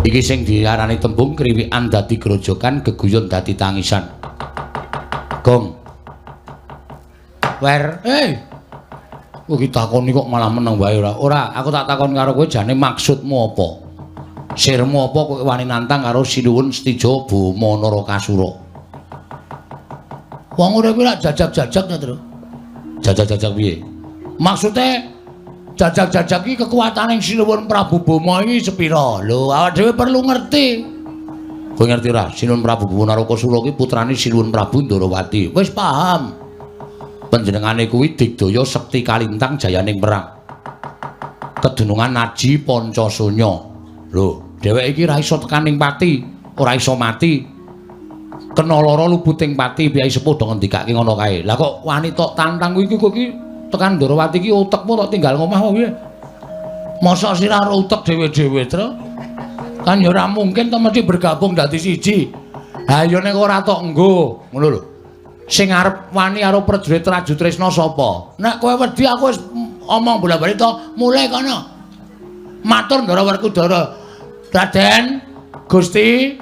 Iki sing diarani tembung kriwikan dadi grojokan, geguyon dadi tangisan. Gong. Wer, kok ditakoni kok malah meneng wae ora. Ora, aku tak takon karo kowe jane maksudmu apa? Sirmu apa kowe wani nantang karo Sinuwun Setija Bama Narakasura? Wong uripe lak jajak-jajak ta, Tru? Jajak-jajak piye? Maksude jajak-jajak iki kekuwataning Sinuwun Prabu Bama iki sepira? Lho, awak dhewe perlu ngerti. Kowe ngerti ra? Sinuwun Prabu Bama Narakasura iki putrane Sinuwun Prabu Ndarawati. Wis paham. Panjenengane kuwi digdaya sekti kalintang jayaning perang. Kedunungan Naji Pancasanya. Lho, dheweke iki ra iso tekaning pati, ora iso mati. Kena lara lubuting pati, piyai sepuh do ngendikake ngono kae. Lah kok wani tok tantang kuwi kok iki tekan Ndarawati iki utekmu tok tinggal ngomah wae piye? Mosok sira ora utek dhewe-dhewe, Tru? Kan ya ora mungkin to mesti bergabung dadi siji. Ha ya nek ora tok nggo, ngono lho. Sing arep wani karo prajurit Raju Tresna sapa? Nek kowe wedi aku wis omong bola-bali to, mulai kono. Matur Ndara Werkudara. Raden, Gusti,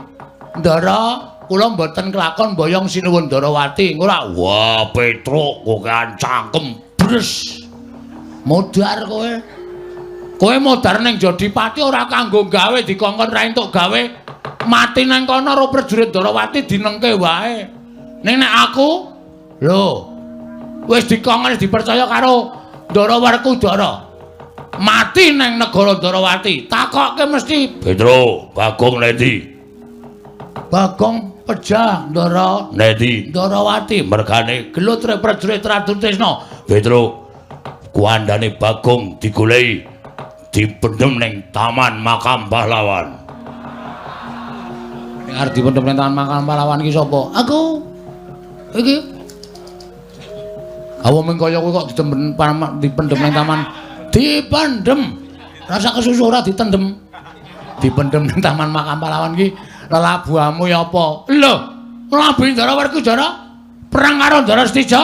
Ndara, kula mboten kelakon mboyong Sinuwun Ndarawati. Ora, wah Petruk kok kan cangkem bres. Modar kowe. Kowe modar ning Jodipati ora kanggo gawe dikongkon ra entuk gawe. Mati nang kono karo prajurit Ndarawati dinengke wae. Ning nek aku lho wis dikongkon dipercaya karo Ndara Werkudara. Mati nang negara Ndarawati, takokke mesti Petruk, Bagong Nendi. Bagong pejah Ndara Nendi. Ndarawati mergane gelut prajurit Ratu Tresna. Petruk, kuandane Bagong digoleki dipendhem ning Taman Makam Pahlawan. Ning arep dipendhem ning Taman Makam Pahlawan iki sapa? Aku. Iki. Awo mung kaya kowe kok dipendhem ning taman. Dipendhem. Rasa kesusu ora ditendhem. Dipendhem ning Taman Makam Pahlawan iki lelabuhamu ya apa? Lho, Prabu Ndara Werkudara perang karo Ndara Setija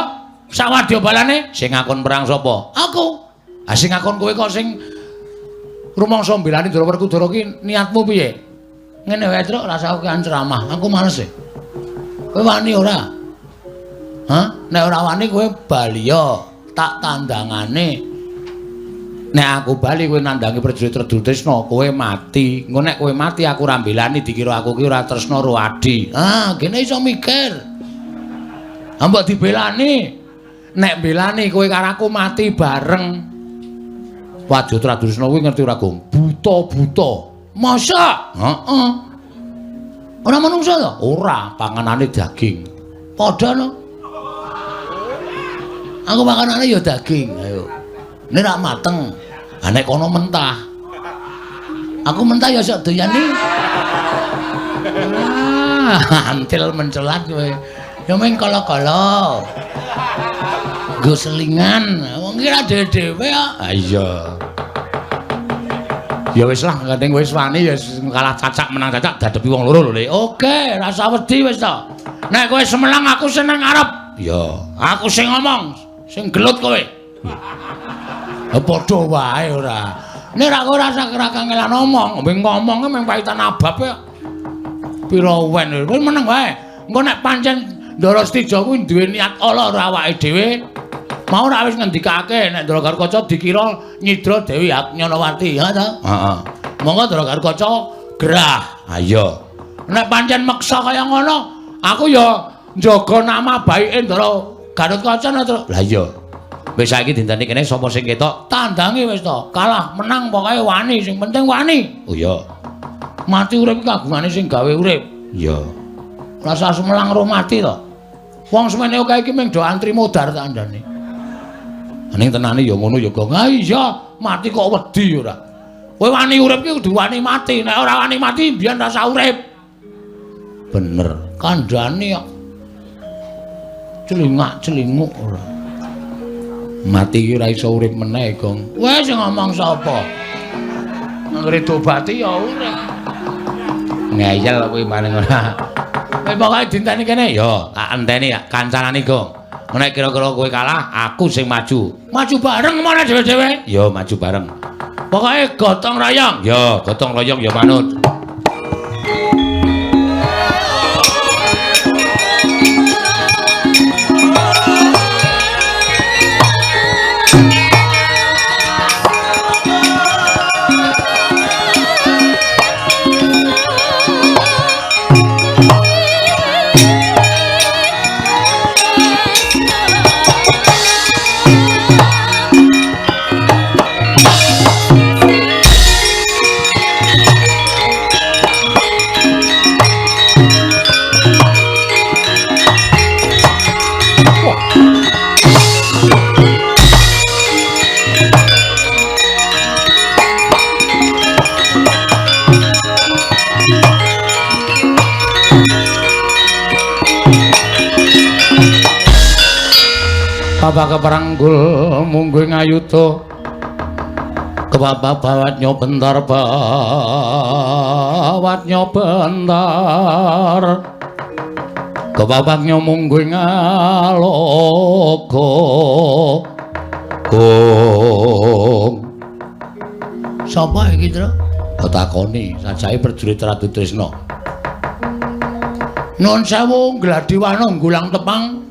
sawadya balane sing ngakon perang sapa? Aku. Ha sing ngakon kowe kok sing rumangsa mbelani Ndara Werkudara ki niatmu piye? Ngene wae, Truk, rasa aku kan ceramah. Aku males e. Kowe wani ora? Hah? Nek ora wani kowe bali ya, tak tandangane. Nek aku bali kowe nandangi prajurit Ratu Tresna, kowe mati. Engko nek kowe mati aku ora mbelani dikira aku ki ora tresna karo Adi. Ah, kene iso mikir. Ambek dibelani. Nek belani kowe karo aku mati bareng. Wajut Ratu Tresna kuwi ngerti ora, Gong? Buta-buta. Masa? Heeh. Ora manungsa to? Ora, panganane daging. Padha no. Aku makanane ya daging, ayo. Nek rak mateng, ha nek kono mentah. Aku mentah ya sok doyane. Antil mencelat kowe. Ya meng kala-kala. Nggo selingan, wong iki ra dhewe-dhewe kok. Ha iya. Ya wis lah, kadang wis wani ya kalah cacak menang cacak dadepi wong loro lho, Le. Oke, rasa wedi wis to. Nek kowe semelang aku seneng arep. Ya, aku sing ngomong. Sing gelut kowe. Padha wae ora. Nek ra ora sak kangelan ngomong, mbeng ngomong mung paitan abab ya. Pira wen kowe meneng wae. Engko nek pancen Ndara Setija kuwi duwe niat ala ora awake dhewe, mau ora wis ngendikake nek Ndara Garukaca dikira nyidra Dewi Nyanawati, ya ta? Heeh. Monggo Ndara Garukaca gerah. Ha iya. Nek pancen meksa kaya ngono, aku ya njaga nama baike Ndara Garukaca to. Lah iya. Wis saiki dinteni kene sapa sing ketok, tandangi wis to. Kalah menang pokoke wani, sing penting wani. Oh iya. Mati urip kagungane sing gawe urip. Iya. Rasa semelang roh mati to. Wong semene akeh iki mung do antri modar tak andane. Ning tenane ya ngono ya, Gong. Ah iya, mati kok wedi ora. Kowe wani urip ki kudu wani mati. Nek ora wani mati mbiyen rasa urip. Bener, kandhane kok celingak-celinguk ora. Mati iki ora iso urip meneh, Gong. Kowe sing ngomong sapa? Anggere dobati ya urip. Ngeyel kowe maning ora. Kowe pokoke dinteni kene ya, tak enteni ya kancanane, Gong. Nek kira-kira kowe kalah, aku sing maju. Maju bareng mana dhewe-dhewe? Ya maju bareng. Pokoke gotong royong. Ya, gotong royong ya manut. Sapa keperanggul mungguing ayuda kebabawat nyobentar bawat nyobentar kebabak nyomungguing alogo gong sapa iki Tru takoni sajae prajurit Ratu Trisna Nuwun sewu Gladiwana nggulang tepang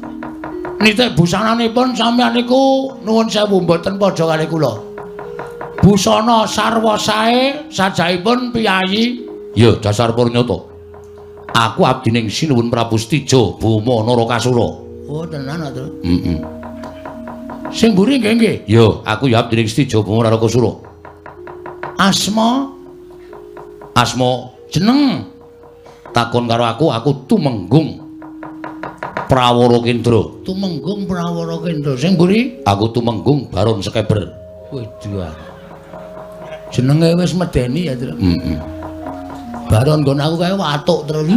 nitik busananipun sampeyan niku nuwun sewu mboten padha kali kula busana sarwa sae sajaipun piyayi ya dasar Purnyata aku abdining Sinuwun Prabu Stijo Buma Narakasura oh tenan to sing mburi nggih ya aku ya abdining Stijo Buma Narakasura asma jeneng takon karo aku Tumenggung Prawara Kendra Tumenggung Prawara Kendra sing mburi aku Tumenggung Baron Sekeber waduh jenenge wis medeni ya Tru Baron nggon aku kae watuk terus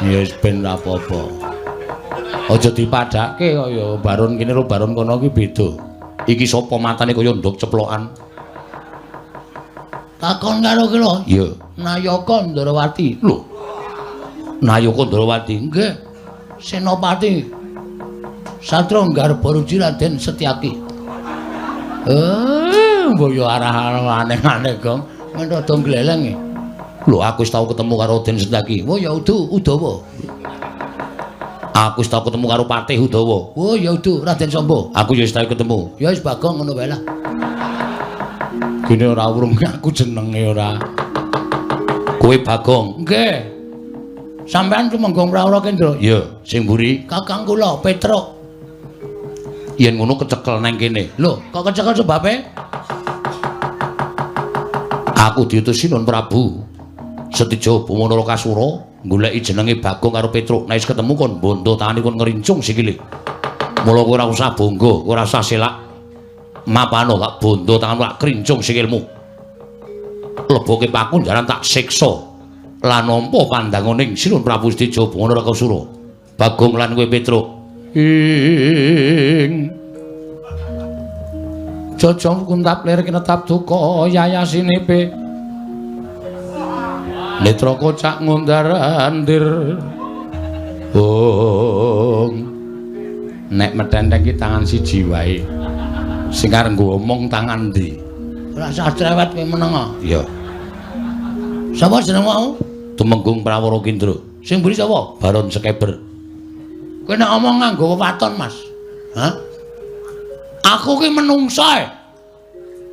ya wis ben apa-apa aja dipadhake kaya Baron kene karo Baron kono iki beda iki sapa matane kaya ndok ceplokan takon karo kula iya Nayaka Ndrawati lho Nayaka Ndrawati nggih Senopati Satria Garbaruji Raden Setyaki mboyo arah aneh-aneh gong men rada gleleng lho aku wis tau ketemu karo Raden Setyaki oh ya Udawa aku wis tau ketemu karo Patih Udawa oh ya Raden Samba aku ya wis tau ketemu ya wis Bagong ngono wae lah kene ora urung aku jenenge ora kowe Bagong nggih sampean Tumenggung Prawara Kendra iya sing mburi kakang kula Petruk yen ngono kecekel nang kene lho kok kecekel sebabe aku diutus Sinuwun Prabu Stijo Buma Narakasura goleki jenenge Bagong karo Petruk nek wis ketemu kon bondo tangane kon ngerincung sikile mula kowe ora usah bonggo ora usah selak mapano tak bondo tangan tak krincung sikilmu leboke pakunjaran tak siksa lan nampa pandanganing Sinuwun Prabu Stijo Buma Narakasura Bagong lan kowe Petruk ing jojong kuntap lir kinetap duka yayasinepe netra kocak ngundarandir nek medhenteng ki tangan siji wae sing arep ngomong tangan ndi ora usah cerewet kowe meneng iya sapa jeneng mau Tumenggung Prawara Kendra sing mburi sapa Baron Sekeber kowe nek omong nganggo wewaton Mas hah aku ki menungsa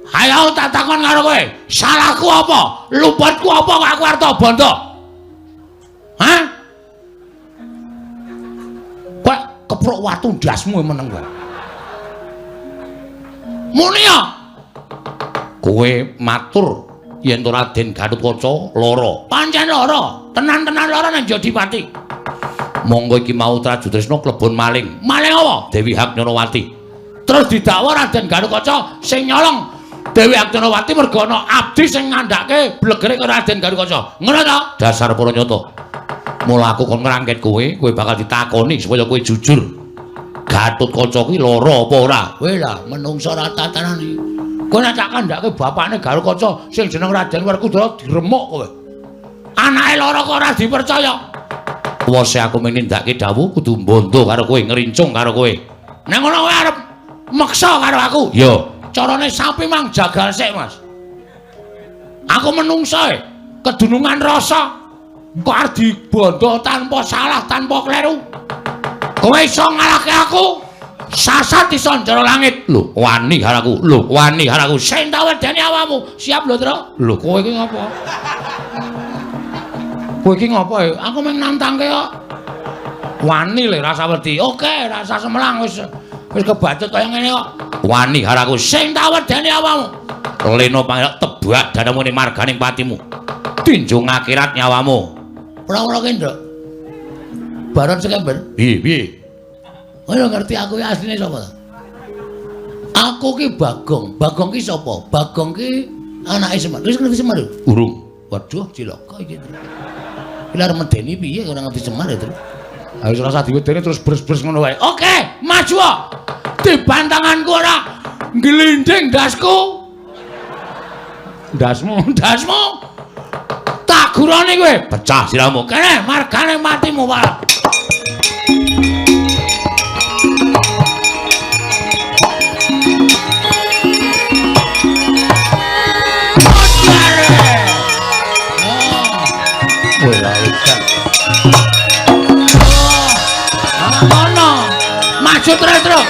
ayo tak takon karo kowe salahku apa luputku apa kok aku arep bondo hah kowe keprok watu ndasmu meneng kowe muni ya kowe matur yen to Raden Gatotkaca lara pancen lara tenan-tenan lara nang Jodipati monggo iki mau Traju Trisna klebon maling apa Dewi Haknyanawati terus didakwa Raden Gatotkaca sing nyolong Dewi Haknyanawati merga ana abdi sing ngandhake blegere karo Raden Gatotkaca ngono ta dasar Puranyata mula aku kon ngrangket kowe bakal ditakoni supaya kowe jujur Gatotkaca kuwi lara apa ora kowe lah menungsa ra tatanane kowe nek tak kandhake bapakne Gatotkaca sing jeneng Raden Werkudara diremuk kowe anake lara kok ora dipercaya wose aku nindakake dawuh kudu bondo karo kowe ngerincung karo kowe nek ngono kowe arep meksa karo aku ya carane sapi mang jagal sik Mas aku menungsa kedunungan rasa kok arep dibondo tanpa salah tanpa kleru kowe iso ngalahke aku sasat iso njero langit lho wani karo aku sing tak wedeni awakmu siap lho Tru lho kowe iki ngopo aku mung nantangke kok wani le rasa wedi oke rasa semelang wis kebacut kaya ngene kok wani karo aku sing tak wedeni awakmu leno panggil tebak dadamu ning marganing patimu tinjung akhirat nyawamu Prawara Kendra Baron Sekeber piye kowe ngerti aku iki asline sapa ta aku ki Bagong ki sapa Bagong ki anake Semar wis ngerti Semar urung waduh cilaka iki iki arep medeni piye ora ngerti Semar itu. Harus rasa diwedeni terus bres-bres ngono wae. Oke, maju. Dibantanganku ora nglinding dasku. Dasmu. Tak guroni kowe, pecah siramu. Kene margane matimu, Pak. Maju terus.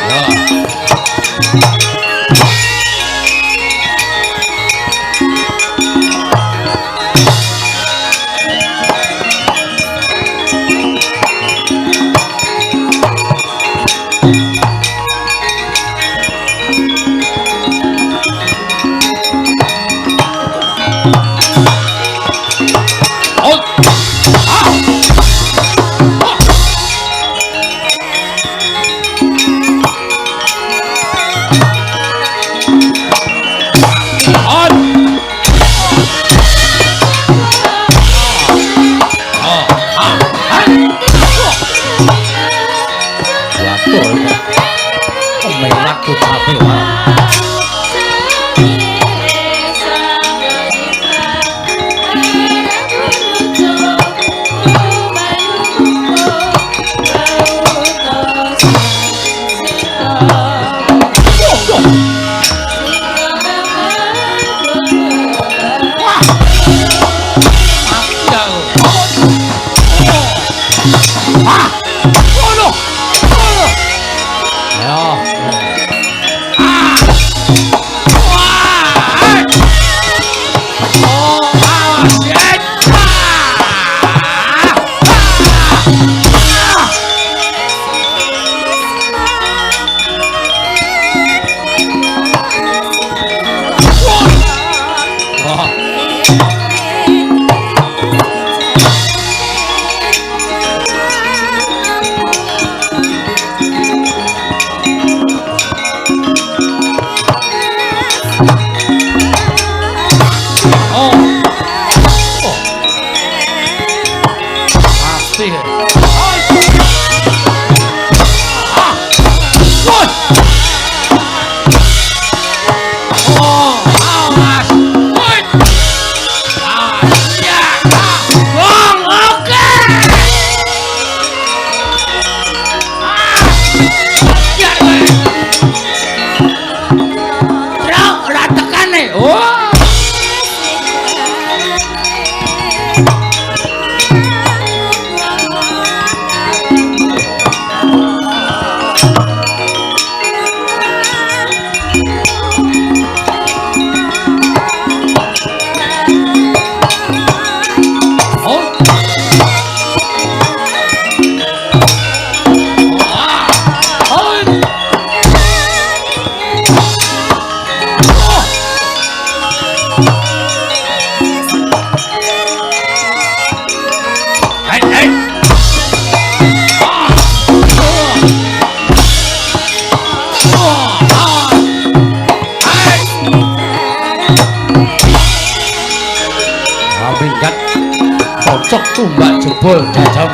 Cocok tumbak jebol jajam.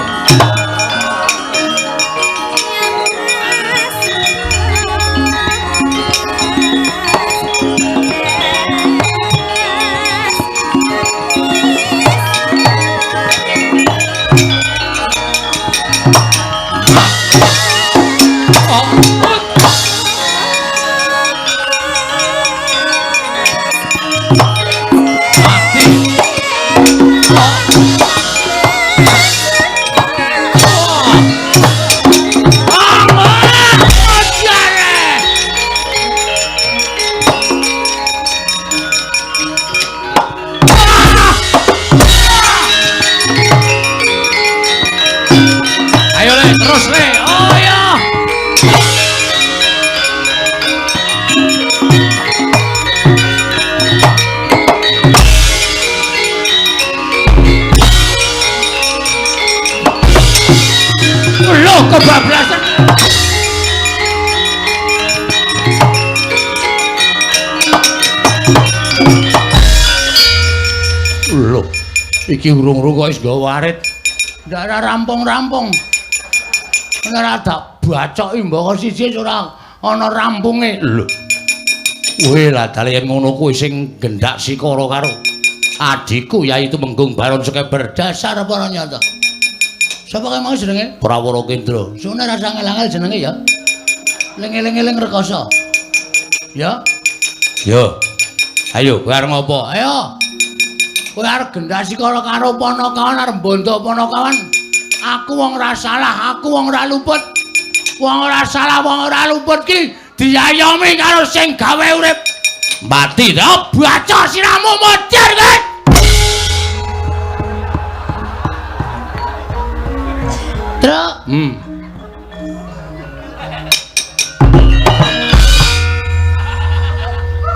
Terus le, oh ya. Lo kebablasan. Lo, iki urung-urung kok wis nggawa warit. Ndak rampung-rampung. Ora tak bacoki mbaka siji ora ana rampunge. Lho. Kowe lah dalen ngono kuwi sing gendak sikara karo adikku yaitu Menggung Baron Sekeber dasar para nyata. Sapa kae mau jenenge? Prawara Kendra. Sune rasa ngel-ngel jenenge ya. Ling-eling rekoso. Ya. Yo. Ayo, kowe arep ngopo? Ayo. Kowe arep gendak sikara karo Panakawan arep bondo Panakawan. Aku wong ora salah, aku wong ora luput. Wong ora salah, wong ora luput ki diayomi karo sing gawe urip. Mati ta baca siramu modar kowe. Truk.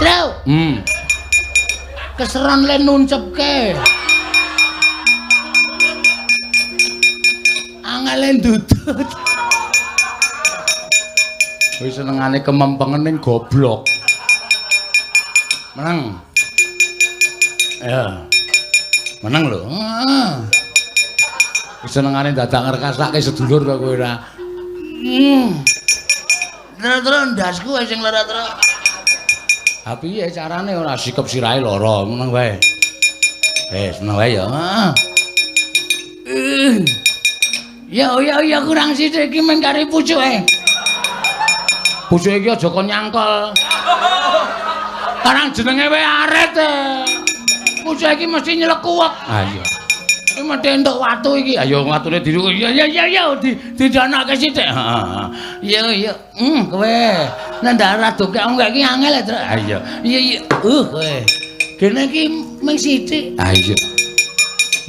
Truk. Keseran le nuncepke. Angele ndudut. Wis senengane kemempengen ning goblok. Menang. Ya. Menang lho. Heeh. Wis senengane dadak ngrekasake sedulur kok kowe ora. Terus ndasku sing lara terus. Ha piye carane ora sikep sirahe lara, meneng wae. Meneng wae ya. Ya kurang sithik iki men kari pucuke. Pucuke iki aja kon nyangkol. Karang jenenge wae arit. Pucuke iki mesti nyelekuwek. Ha iya. Iki mesti entuk watu iki. Ayo watune diru. Ya didanake sithik. Heeh. Ya. Kowe nek ndak radoke enggak iki angel ya, Truk. Ha iya. Iya. Kowe. Kene iki mung sithik. Ha iya.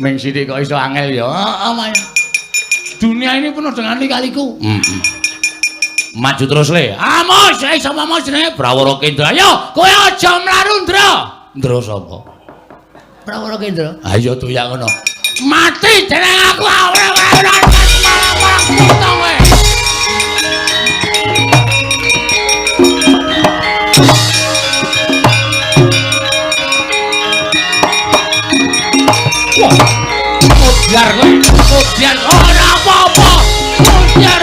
Mung sithik kok iso angel ya. Heeh. Dunia ini penuh dengan lika-liku. Maju terus le. Amos, sapa mau jenenge? Prawara Kendra. Ayo, kowe aja mlaru, Ndra. Ndra sapa? Prawara Kendra. Ha iya doyak ngono. Mati jeneng aku ora malah kowe. Biar kowe, biar ora apa-apa. Biar.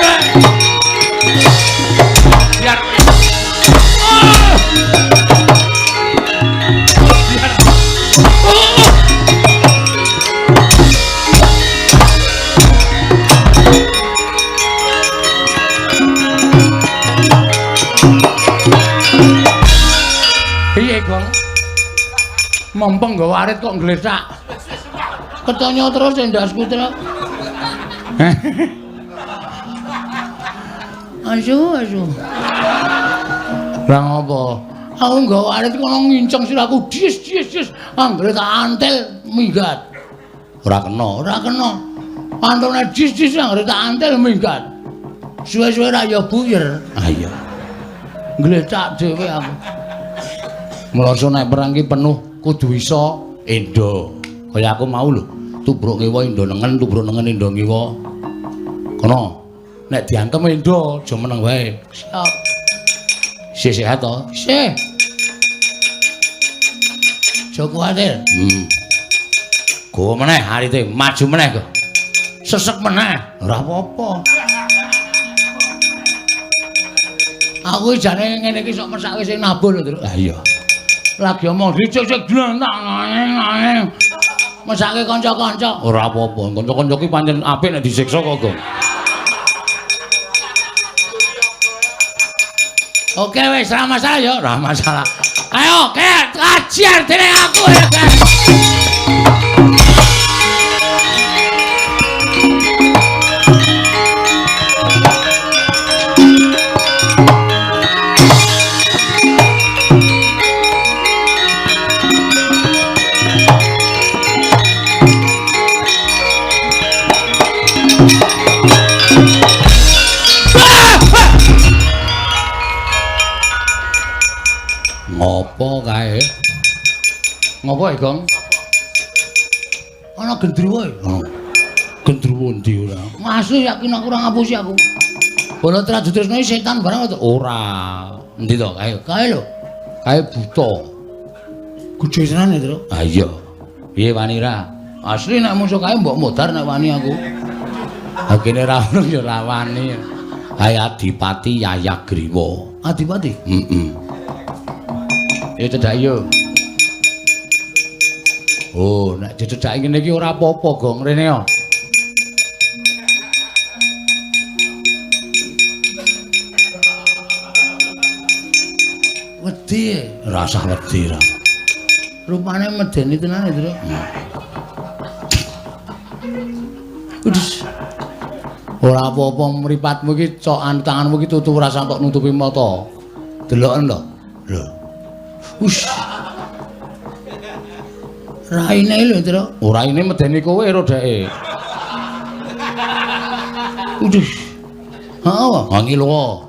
Biar. Biar. Piye, Gong? Mumpung nggawa arit kok nglesak. Ketonyo terus ndasku terus. Asu. Lah ngopo? Aku nggawa arit kono nginceng siraku dis. Anggere tak antel minggat. Ora kena. Antone dis anggere tak antel minggat. Suwe-suwe ra ya buyer. Ah iya. Nglecak dhewe aku. Mlasa nek perang ki penuh kudu iso endo. Kaya aku mau lho. Tubruk ngewa endo nengen, tubruk nengen endo ngewa. Kono. Nek diantem endo, aja meneng wae. Siap. Sehat to? Sih. Aja kuwatir. Go meneh arite, maju meneh kok. Sesek meneh, ora apa-apa. Aku jane ngene iki sok mesake sing nabur lho, Truk. Ah iya. Lagi omong dicek-cek glantang. Mesake kanca-kanca. Ora apa-apa, kanca-kanca ki pancen apik nek disiksa kok, Gong. Oke wis, ora masalah ya, ora masalah. Ayo, kajian dening aku ya, Ngopo kae? Ngopo iki, Gong? Ana gendruwo e. Gendruwo ndi ora? Masih yakin aku ora ngapusi aku. Bola Tradutresna setan barang to? Ora. Endi to? Kae lho. Kae buta. Gedhe senane, Tru. Ah iya. Piye wani ra? Asli nek musuh kae mbok modar nek wani aku. Ha kene ra ono ya ra wani. Hai Adipati Yayagriwa. Adipati? Ya cedhak yo. Oh, nek cedhak ngene iki ora apa-apa, Gong. Rene yo. Wedi, rasa wedi ra. Rupane medeni tenan, Tru. Udus. Ora apa-apa mripatmu iki cokan tanganmu iki tutu ora sampe nutupi mata. Deloken to. Lho. Us. Raine lho, Tru. Ora raine medeni kowe ro dheke. Udus. Heeh, wangi lho.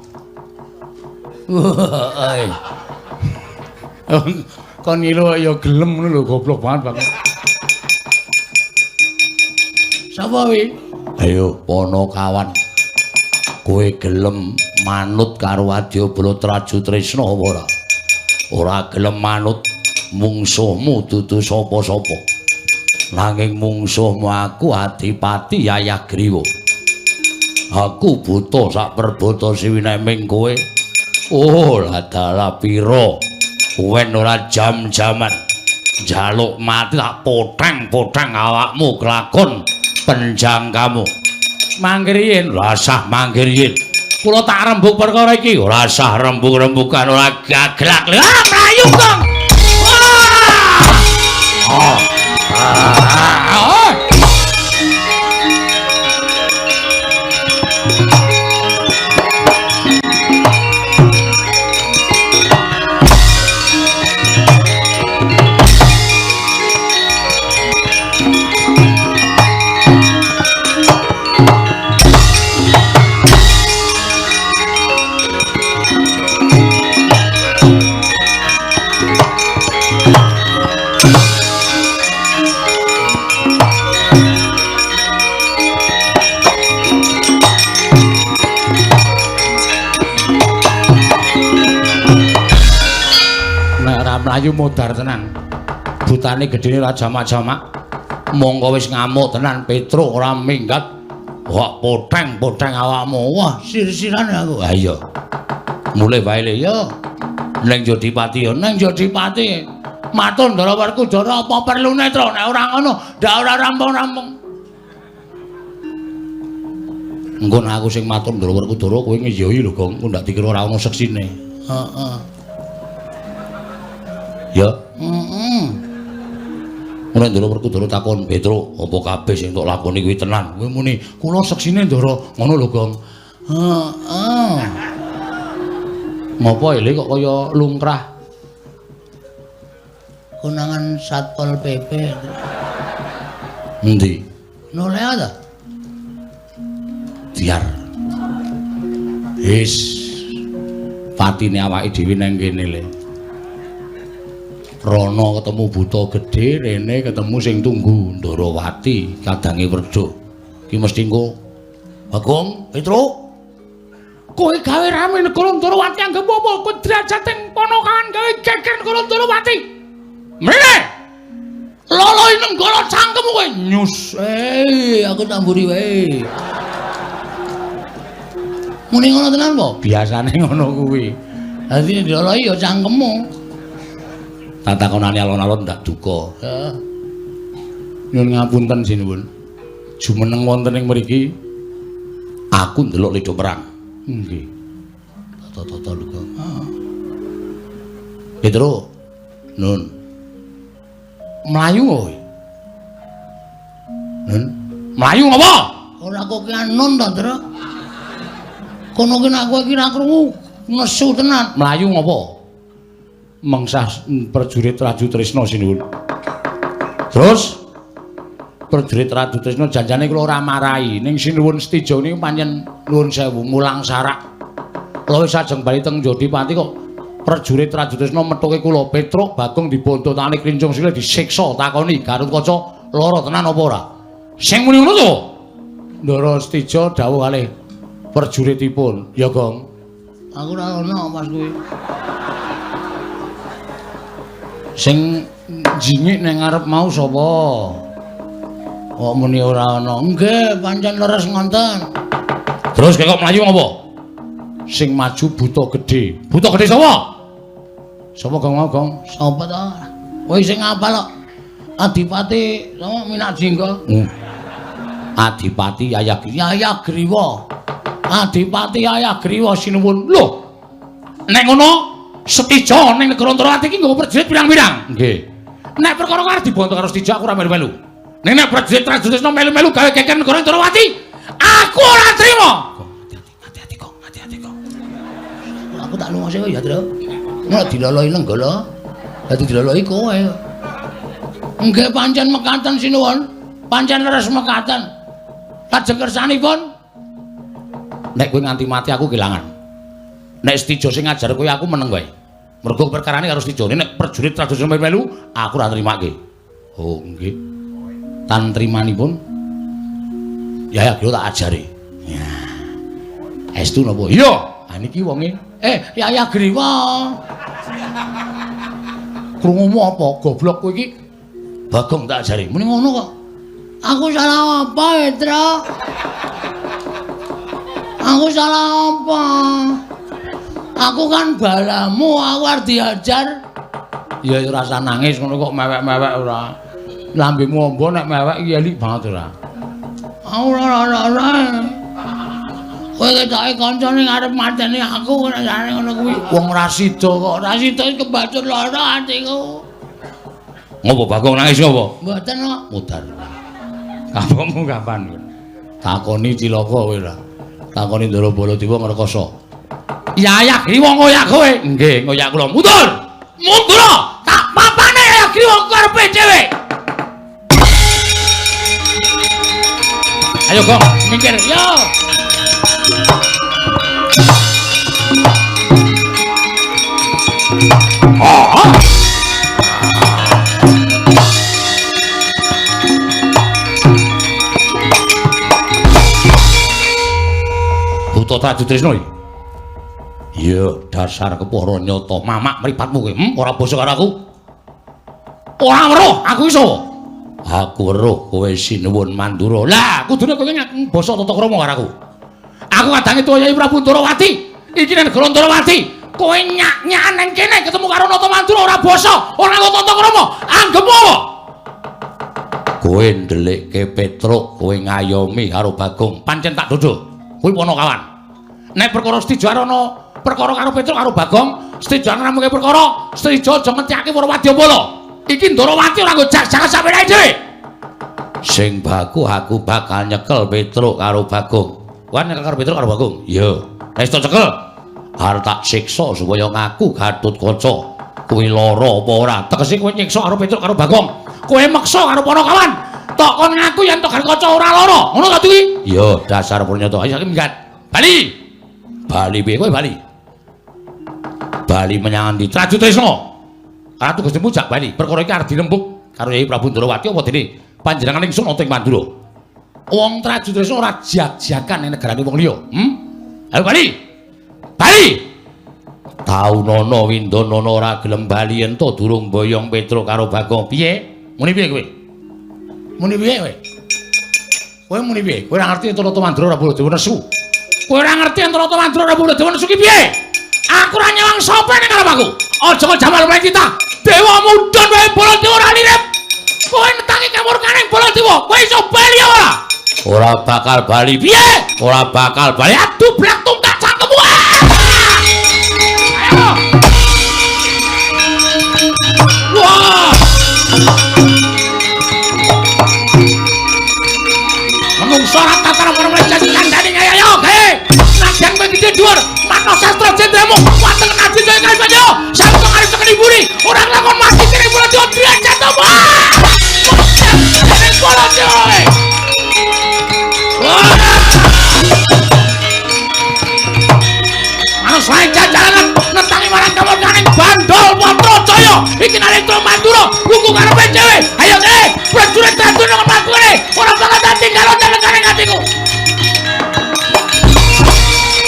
Ai. Kon ngilu ya gelem ngono lho, goblok banget, Bang. Sapa wi? Ayo, Ponokawan. Kowe gelem manut karo Wadyabala Traju Tresna apa ora? Ora gelem manut mungsuhmu dudu sapa-sapa. Nanging mungsuhmu aku Adipati Yayagriwa. Aku buta sak perbata siwineming kowe. Oh, ladala pira? Wen ora jam-jaman. Jaluk mati tak potang-potang awakmu kelakon penjangkamu. Manggriyen rasah manggriyen. Kula tak rembug perkara iki ora sah rembug-rembugan ora gaglak. Ah, mlayu kong. Mlayu modar tenan. Butane gedene ora jamak-jamak. Mongko wis ngamuk tenan Petruk ora minggat. Wah, poteng-poteng awakmu. Wah, sir-siran aku. Ha iya. Mulih wae le ya. Neng Jodipati ya, neng Jodipati. Matur Ndara Werkudara apa perlune, Tru? Nek ora ngono, ndak ora rampung-rampung. Engko aku sing matur Ndara Werkudara kowe ngiyohi lho, Gong. Ku ndak dikira ora ono seksine. Heeh. Ya. Ora Ndara Werkudara takon, "Petruk, apa kabeh sing tok lakoni kuwi tenan?" Kowe muni, "Kula seksine Ndara." Ngono lho, Gong. Heeh. Ngopo ele kok kaya lungkrah? Konangan Satpol PP. Endi? Noleh ta? Biar. Wis patine awake dhewe nang kene le. Rono ketemu buta gedhe, rene ketemu sing tunggu Ndarawati kadange Werda. Ki mesti engko Bagong, Petruk. Kowe gawe rame negara Ndarawati anggep apa? Kowe derajateng Ponokawan gawe geger negara Ndarawati. Mrene. Loloi nenggara cangkemmu kowe. Nyus. Aku tamburi wae. Muni ngono tenan po? Biasane ngono kuwi. Dadi loloi ya cangkemmu. Tak takonane alon-alon ndak duka. Heeh. Nyun ngapunten sinuwun. Jumeneng wonten ing mriki aku ndelok Ledha Perang. Nggih. Tata-tata lho, Kang. Petruk. Nun. Mlayu kowe. Nun. Mlayu ngapa? Ora kok ki nun to, Ndra. Kono ki nek kowe ki ra krungu nesu tenan. Mlayu ngapa? Mengsah prajurit Raju Tresna sinuwun. Terus prajurit Raju Tresna janjane kula ora marahi ning sinuwun Stijo niku pancen nuwun sewu mulang sarak. Kula wis ajeng bali teng Jodipati kok prajurit Raju Tresna methuke kula Petruk Bagong dibonto tani klincung sile disiksa takoni Garutkaca lara tenan apa ora? Sing muni ngono to? Ndara Stijo dawuh kalih prajuritipun, ya Gong. Aku ora ono Mas kuwi. Sing jingik nang ngarep mau sapa? Kok muni ora ana? Nggih, pancen leres ngonten. Terus kok mlayu apa? Sing maju buta gedhe. Buta gedhe sapa? Sapa Gong mau Gong? Sapa to? Kowe sing apal kok. Adipati sama Minak Jingga. Adipati Yayagriwa. Adipati Yayagriwa sinuwun. Lho. Nek ngono Setija ning negara Antrawati iki nggawa prajurit pirang-pirang. Nggih. Nek perkara arep dibantu karo Setija aku ora melu-melu. Nek prajurit Trajudresna melu-melu gawe geger negara Antrawati, aku ora trima. Hati-hati kok, hati-hati kok. Aku tak lunga sik ya, Tru. Nek diloloi Lenggala, dadi diloloi kowe. Nggih pancen mekaten sinuwun. Pancen leres mekaten. Lajeng kersanipun nek kowe nganti mati aku kelangan. Nek Setija sing ngajar kowe aku meneng wae. Mergo perkarane karo Setija. Nek prajurit Trajudresna melu, aku ora nrimake. Oh, nggih. Tan trimanipun Yayagriwa tak ajari. Ya. Estu napa? Iya. Ha niki wonge. Yayagriwa. Krungumu apa? Goblok kowe iki. Bagong tak ajari. Muni ngono kok. Aku salah apa, Petra? Aku salah apa? Aku kan balamu, aku arep diajar. Ya ora usah nangis ngono kok mewek-mewek ora. Lambemu ombo nek mewek iki elik banget ora. Ora. Kowe ketoke kancane arep mateni aku nek jane ngono kuwi. Wong ora sida kok, ora sida kebacut lara atiku. Ngopo Bagong nangis ngopo? Mboten kok. Mudar. Kamu kapan? Takoni Cilaka kowe ora. Takoni Ndara Baladewa ngrekoso. Yayagriwa ngoyak kowe. Nggih, ngoyak kula. Mundur. Mundur. Tak papane Yayagriwa karepe dhewe. Ayo kok, minggir. Yo. Oh. Buta Trajudresna iki. Iya, dasar kepara nyata mamak mripatmu kowe. Ora basa karo aku. Ora weruh, aku iso. Aku weruh kowe sinuwun Mandura. Lah, kudune kowe ngaku basa tata krama karo aku. Aku kadange tuwa Yai Prabu Ndarawati. Iki nek negara Ndarawati, kowe nyak-nyakan nang kene ketemu karo Nata Mandura ora basa, ora tata krama. Anggepmu apa? Kowe ndelikke Petruk, kowe ngayomi karo Bagong. Pancen tak dodo. Kowe Panakawan. Nek perkara Setija ana perkara karo Petruk karo Bagong, Setija namuke perkara, Setija aja ngetyake para Wadyabala. Iki Ndarawati ora nggo jak-jakan sampeyan dhewe. Sing baku aku bakal nyekel Petruk karo Bagong. Kowe nyekel karo Petruk karo Bagong? Iya. Wis tak cekel. Arep tak siksa supaya ngaku Gatotkaca. Kowe lara apa ora? Tegese kowe nyiksa karo Petruk karo Bagong. Kowe meksa karo Panakawan. Tok kon ngaku yen Gatotkaca ora lara. Ngono ta iki? Iya, dasar Purnyata. Ayo saiki minggat. Bali. Bali piye kowe Bali? Bali menyang ndi? Trajudresna. Ratu Gusti Mujak Bali. Perkara iki arep dirembuk karo Yai Prabu Ndarawati apa dene panjenengan ingsun ana ing Mandura. Wong Trajudresna ora jag-jagan ning negarane wong liya. Ayo Bali. Bali. Taunana Windanana ora gelem bali ento durung boyong Petruk karo Bagong. Piye? Muni piye kowe? Muni piye kowe? Kowe muni piye? Kowe ora ngerti ento Nata Mandura ora Baladewa nesu. Kowe ora ngerti ento Nata Mandura ora Baladewa nesu ki piye? Aku ora nyawang sapa ning karo aku. Aja kok jamal mulai kita. Dewa mudhun wae Baladewa ora lirip. Kowe netangi kamurkaning Baladewa. Kowe iso bali ora? Ora bakal bali. Piye? Ora bakal bali. Aduh blak tuntak cangkemmu. Ayo. Wah. Menungso ora tataran para janji kandhane ayo gawe. Nadyan kowe gede dhuwur. Makna sastra jendramu. Wateng nabi kaya kali banyo. Sampe kali tekan ibune. Ora lakon mati kene Baladewa derajat to. Kene Baladewa. Selain jajaran netangi marang kamurkaning bandol Patrajaya iki Narendra Mandura wuku karepe dhewe. Ayo prajurit Trajudresna nang pangkone ora bakal tak tinggal nang atiku.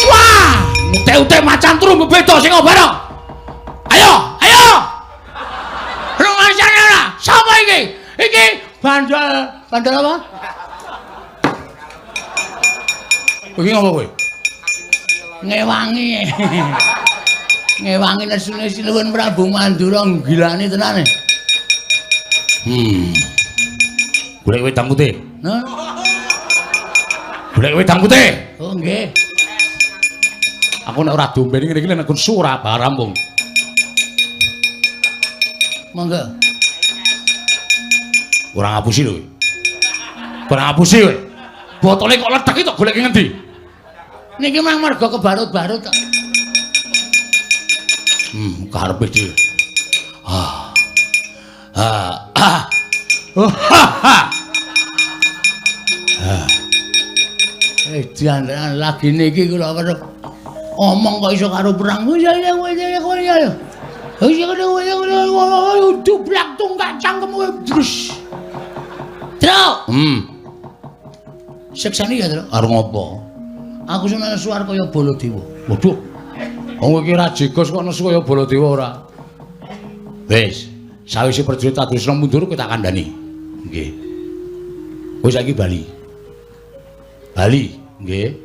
Wah, ute-ute macan turu beda sing bareng. Ayo. Rumasane ora? Sapa iki? Iki bandol apa? Iki ngopo kowe? Ngewangi. Ngewangi nesune Sinuwun Prabu Mandura gilane tenan. Golek wedang putih. Nah. Golek wedang putih. Oh nggih. Aku nek ora domben ngene iki nek surah rampung. Monggo. Ora ngapusi lho. Ora ngapusi kowe. Botole kok ledek iki tok golek ngendi? Niki mah mergo kebarut-barut kok. Karepe dhewe. Jangan lagi niki kula kerep omong kok iso karo perang. Ya. Dublak tunggak cangkemmu drus. Tro. Seksane ya, Tro. Karo ngopo? Aku seneng suar kaya Baladewa. Waduh. Wong iki ra jegos kok nesu kaya Baladewa ora. Wis, sawise prajurit Adresna mundur kowe tak kandhani. Nggih. Kowe saiki bali. Bali, nggih.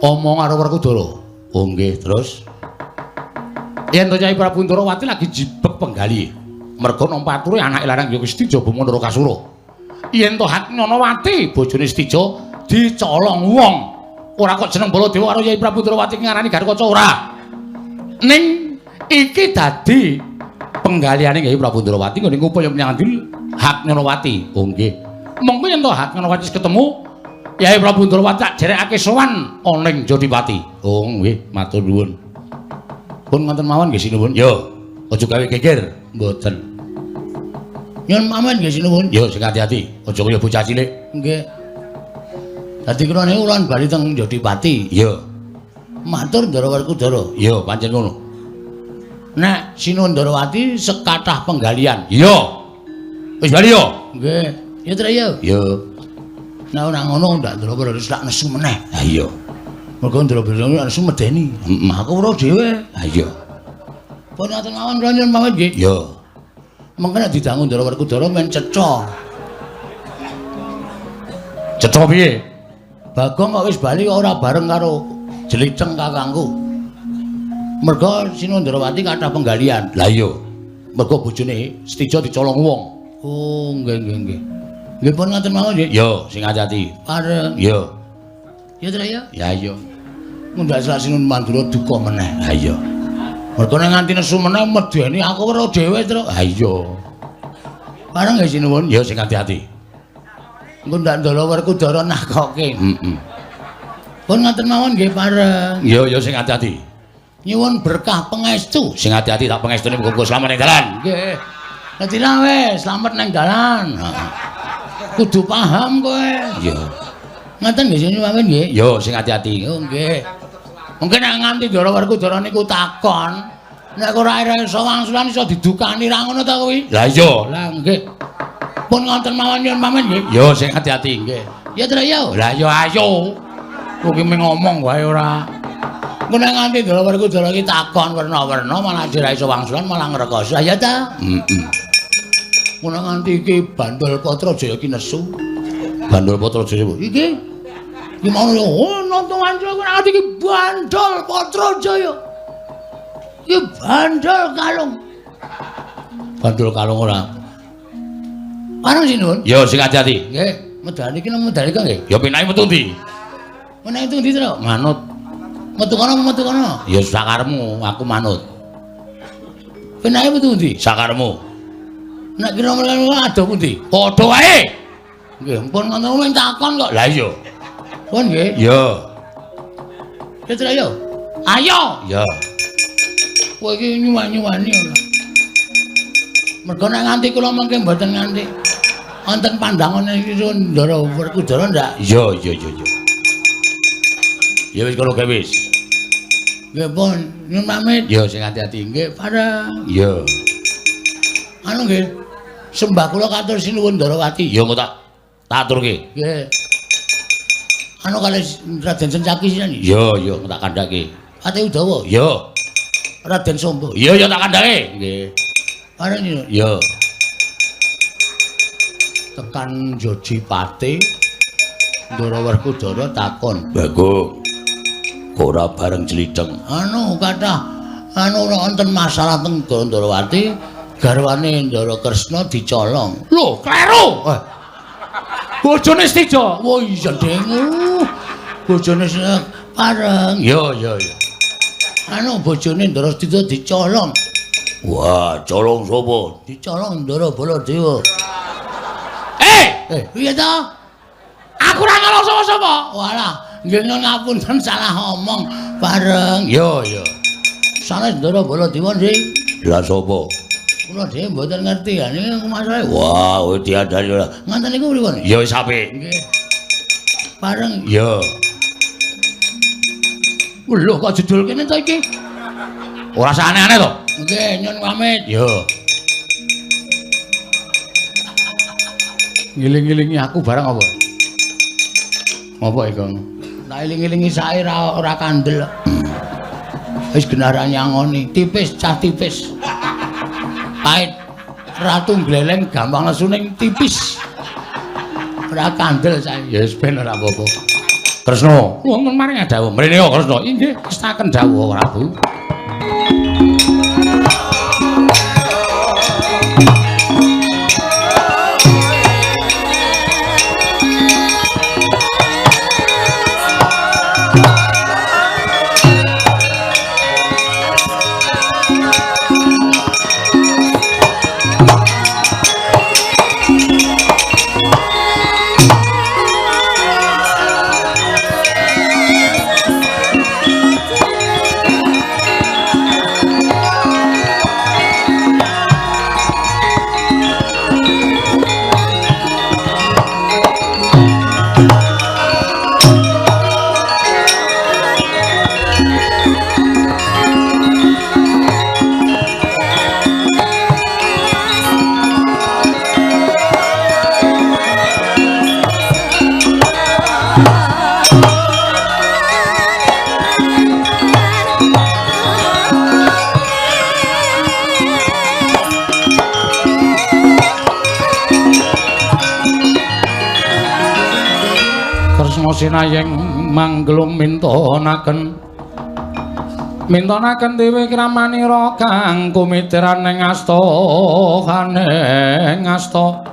Omong karo Werkudara. Oh nggih, terus yen to Nyai Prabu Ndrawati lagi jibek penggali. Merga nampa ature anake larang ya Gusti Jaba Mandura Kasura. Yen to Haknyanawati bojone Stija dicolong wong. Ora kok jeneng Baladewa karo Nyai Prabu Ndrawati ngarani Garkaca ora. Ning iki dadi penggaliane Nyai Prabu Ndrawati nggone ngupaya menyang ndi Haknyanawati. Oh nggih. Monggo yen to Haknyanawati ketemu Nyai Prabu Ndrawati tak jerekake sowan ana ing Jodipati. Oh nggih, matur nuwun. Pun ngoten mawon nggih sinuwun. Yo, aja gawe geger, mboten. Nyuwun pamit nggih sinuwun. Yo, sing ati-ati, aja kaya bocah cilik. Nggih. Dadi kula niku ulun bali teng Jodipati. Yo. Matur Ndara Werkudara. Yo, pancen ngono. Nek Sinuwun Ndarawati sekathah penggalian. Yo. Wis bali yo. Nggih. Ya Tru yo. Yo. Nek ora ngono ndak Ndara Werkudara tak nesu meneh. Ha iya. Mergo Ndara Werkudara nesu medeni. Aku ora dhewe. Ha iya. Pun ngoten mawon kula nyuwun pamit nggih. Yo. Mengko nek didangu Ndara Werkudara men ceca. Ceca piye? Bagong kok wis bali kok ora bareng karo Jeliceng kakangku. Mergo Sinuwun Ndarawati kathah penggalian. Lah iya. Mergo bojone Stija dicolong wong. Oh, nggih. Nggih pun ngoten mawon nggih. Yo, sing ati-ati. Pareng. Yo. Ya Tru ya? Ya iya. Mundak sak Sinuwun Mandura duka meneh. Ha iya. Mergo nek nganti nesu meneh medeni aku weruh dhewe, Tru. Ha iya. Pareng nggih Sinuwun. Ya sing ati-ati. Engko ndak Ndara Werkudara nakoke. Pun ngoten mawon nggih pareng. Ya sing ati-ati. Nyuwun berkah pangestu. Sing ati-ati tak pangestune muga slamet ning dalan. Nggih. Dadi wis slamet ning dalan. Kudu paham kowe. Iya. Ngoten nggih sing pamit nggih. Ya sing ati-ati. Oh nggih. Mungkin nek nganti Ndara Werkudara niku takon, nek ora iso wangsulan iso didukani ra ngono ta kuwi? Lah iya. Lah nggih. Pun ngoten mawon nyuwun pamit nggih. Ya sing ati-ati nggih. Ya Tru ya. Lah ya ayo. Kowe ki ngomong wae ora. Engko nek nganti Ndara Werkudara iki takon werna-werna malah ora iso wangsulan malah ngrekoso. Ya ta? Mun nganti iki Bandul Patrajaya ki nesu. Bandul Patrajaya iki iki mau nonton wancul nganti iki Bandul Patrajaya. Iki Bandul Kalung. Bandul Kalung ora. Parang Sinuwun. Ya sing ati-ati. Nggih, medal iki medal iki nggih. Ya pinahe metu ndi? Menawa itu ndi, Tru? Manut. Metu kono. Ya sakaremu, aku manut. Pinahe metu ndi? Sakaremu. Nek kira mrene ada pundi? Padha wae. Nggih, pun ngono men takon kok. Lah iya. Pun nggih. Ya. Ya Tru ayo. Ayo. Ya. Kowe iki nyuwani ora. Mergo nek nganti kula mengke mboten nganti wonten pandangan iki Ndara Werkudara ndak? Iya. Ya wis kula gawe wis. Nggih pun, nyuwun pamit. Ya sing ati-ati nggih, pareng. Ya. Anu nggih. Sembah kula katur Sinuwun Ndarawati. Ya engko tak aturke. Nggih. Anu kalih Raden Sencaki sinan. Ya, tak kandhake. Ate Udawa. Ya. Raden Sombo. Ya tak kandhake. Nggih. Pareng ya. Tekan Jodipati Ndara Werkudara takon, "Bagong, ora bareng jlitheng. Anu kathah wonten masalah teng Ndrawati garwane Ndara Kresna dicolong. Lho, kleru. Bojone Stija. Oh iya, Deng. Bojone pareng. Ya. Anu bojone Ndara Stija dicolong. Wah, colong sapa? Dicolong Ndara Baladewa. Piye to? Aku ora nyolong sapa-sapa. Walah, nggih ngapunten salah omong bareng. Ya. Sanes Ndara Baladewa sing. Lah sapa? Kula dhewe mboten ngerti ya niki masalahe. Wah, kowe diadani ora. Ngoten niku pripun? Ya wis apik. Nggih. Bareng. Ya. Lho kok jedul kene to iki? Ora aneh-aneh to? Nggih, nyun pamit. Ya. Ngiling-ngilingi aku barang apa? Apa iku? Tak eling-elingi sae ora kandel. Wis genara nyangoni, tipis, cah tipis. Pait ratu gleleng gampang lesuning tipis. Ora kandel sae. Ya wis ben ora apa-apa. Kresna, wonten maring dawuh. Mrene kok Kresna. Inggih, kestaken dawuh Prabu. Sinayeng manglum mintonaken dewe kramanira kang kumitiran ing asta kaneng asta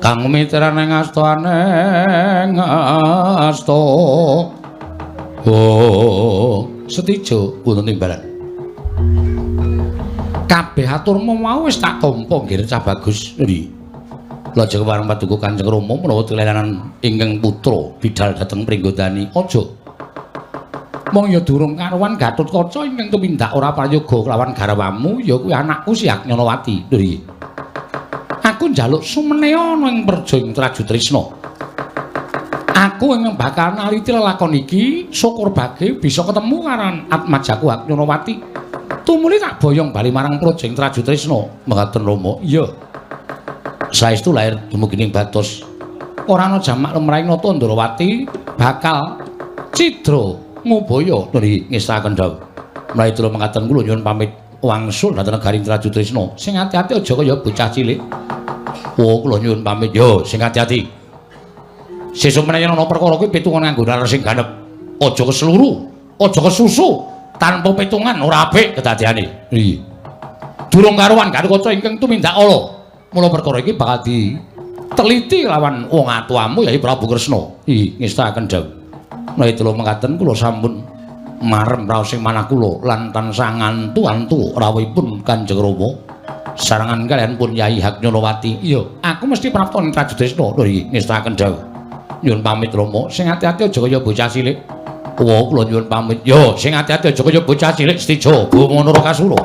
kang kumitiran ing asta neng asta Setijo wonten timbalan kabeh aturmu mau wis tak tampa nggih Cah Bagus. Endi? Lajeng wareng paduka Kanjeng Rama menawa kelelanan ingkang putra bidhal dhateng Pringgodani. Aja. Mong ya durung karuan Gatotkaca ingkang tumindak ora prayoga kelawan garwamu ya kuwi anakku Si Agnyanawati. Endi? Aku njaluk sumenea ana ing Praja Trajutrisna. Aku ingkang bakal naliti lelakon iki syukur bage bisa ketemu karan Atmajaku Agnyanawati. Tumuli tak boyong bali marang Projeng Trajutrisna. Mekaten Rama. Iya. Saestu lair dumugining batos. Ora ana jamak lemraing nata Ndrawati bakal cidra ngubaya nuli ngestaken dawuh. Mlayu kula mekaten kula nyuwun pamit wangsul dhateng negaring Trajutrisna. Sing ati-ati aja kaya bocah cilik. Kula nyuwun pamit yo sing ati-ati. Sesuk menawa ana perkara kuwi pitungan nganggo nalar sing ganep. Aja kesluru, aja kesusu. Tanpa pitungan ora apik kedadeane. Iya. Durung karuan Gatotkaca ingkang tumindak ala. Mula perkara iki bakal diteliti lawan wong atuamu yaiku Prabu Kresna. Ngestaken dawuh. Menawi kula mekaten kula sampun marem raos sing manah kula lan tansah ngantu-antu rawuhipun Kanjeng Rama. Sarangan kalian pun Yai Agnyanawati. Iya, aku mesti prapta ning Trajutrisna. Lho iki ngestaken dawuh. Nyuwun pamit Rama, sing ati-ati aja kaya bocah cilik. Kula nyuwun pamit. Yo, sing ati-ati aja kaya bocah cilik Stija, Bumanara Kasura.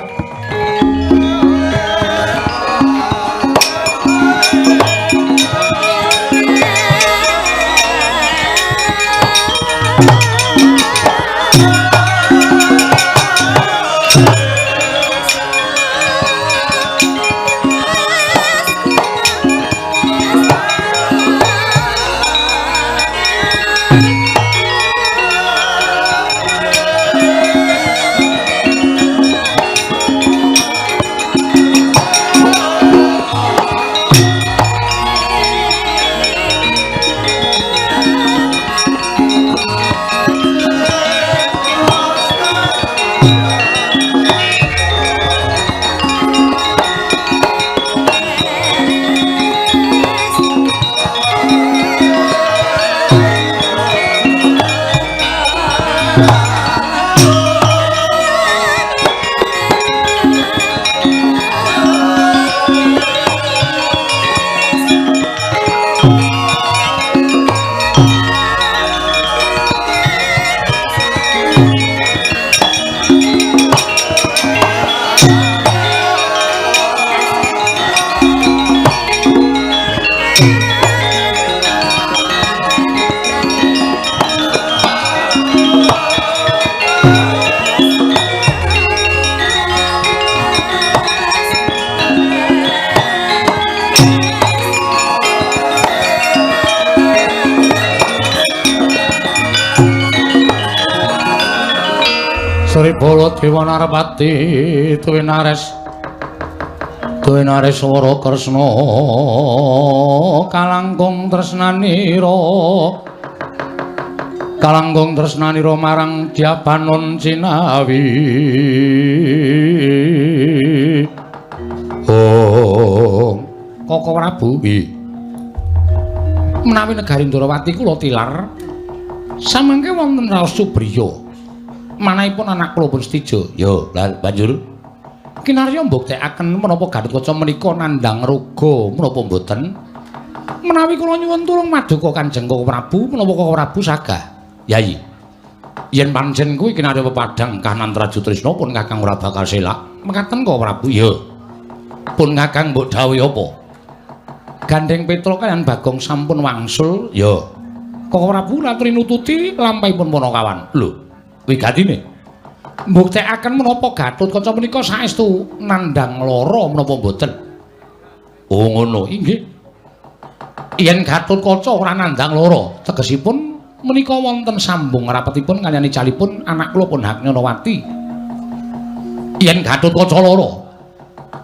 Baladewa Narpati tuwe nares swara Kresna kalangkung tresnanira marang Jabanon Cinawi. Oh Koko Prabu menawi negari Ndrawati kula tilar samangke wonten raos Subriya manahipun anak kula pun Setija. Ya, banjur kinarya mbuktekaken menapa Gatotkaca menika nandhang raga menapa mboten? Menawi kula nyuwun tulung maduka Kanjeng Koko Prabu menapa Koko Prabu sagah? Yai. Yen pancen kuwi kinarya pepadhang kahanan Traju Trisna pun Kakang ora bakal selak. Mekaten Koko Prabu. Ya. Pun Kakang mbok dawuhi apa? Gandeng Petruk kaliyan Bagong sampun wangsul. Ya. Koko Prabu latri nututi lampahipun Panakawan. Lho, wigatine mbuktekaken menapa Gatotkaca menika saestu nandhang lara menapa mboten? Oh ngono, inggih. Yen Gatotkaca ora nandhang lara, tegesipun menika wonten sambung rapetipun kaliyan icalipun anak kula Pundhaknyanawati. Yen Gatotkaca lara,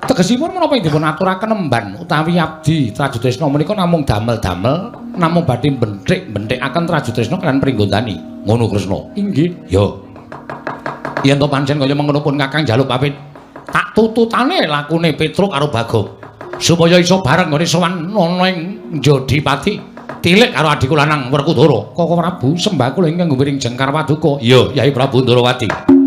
tegesipun menapa dipun aturaken emban utawi abdi Traju Trisna menika namung damel-damel namung badhe benthik-benthikaken Traju Trisna kaliyan Pringgondani. Ngono Kresna. Inggih. Ya. Yen to pancen kaya mengkono pun Kakang njaluk pamit. Tak tututane lakune Petruk karo Bagong supaya iso bareng ngene sowan ana ing Jodipati. Tilik karo adhiku lanang Werkudara. Koko Prabu sembah kula ingkang ngwiring Jengkar Paduka. Iya, Yai Prabu Ndrawati.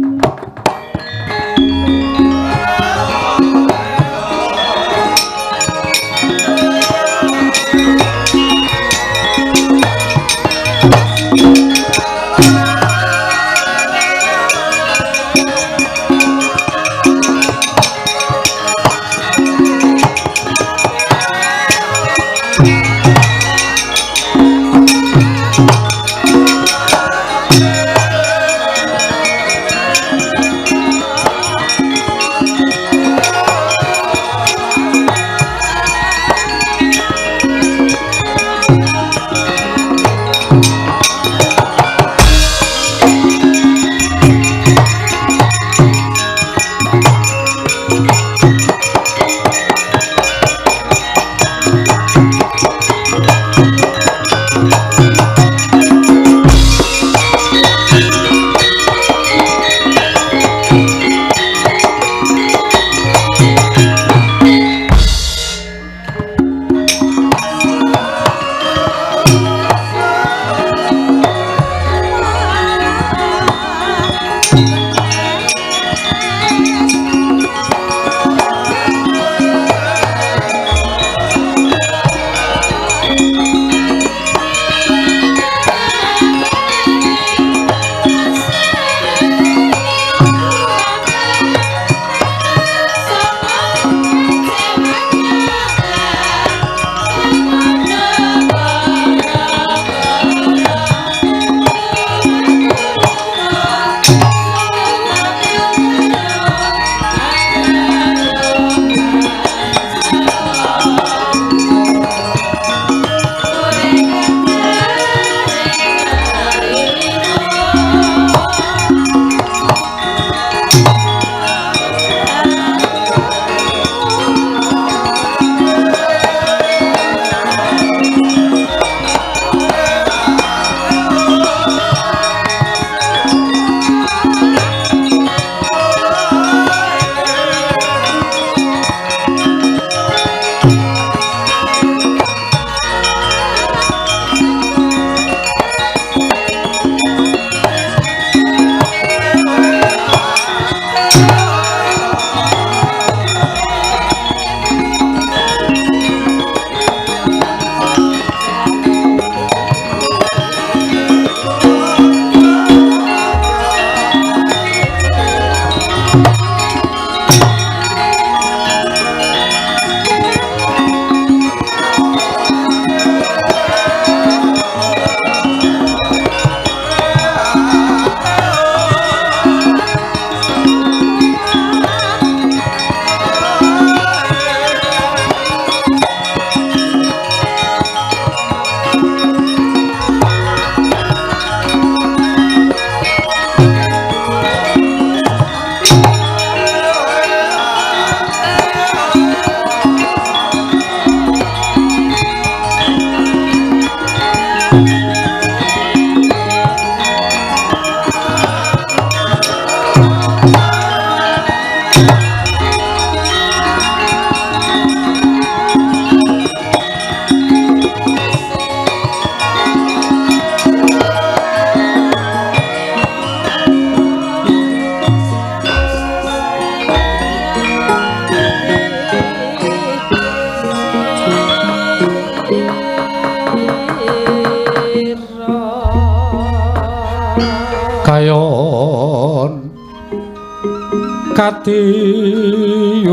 katiyuping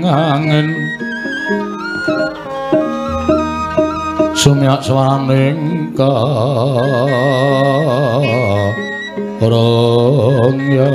angin sumyak swaning karangya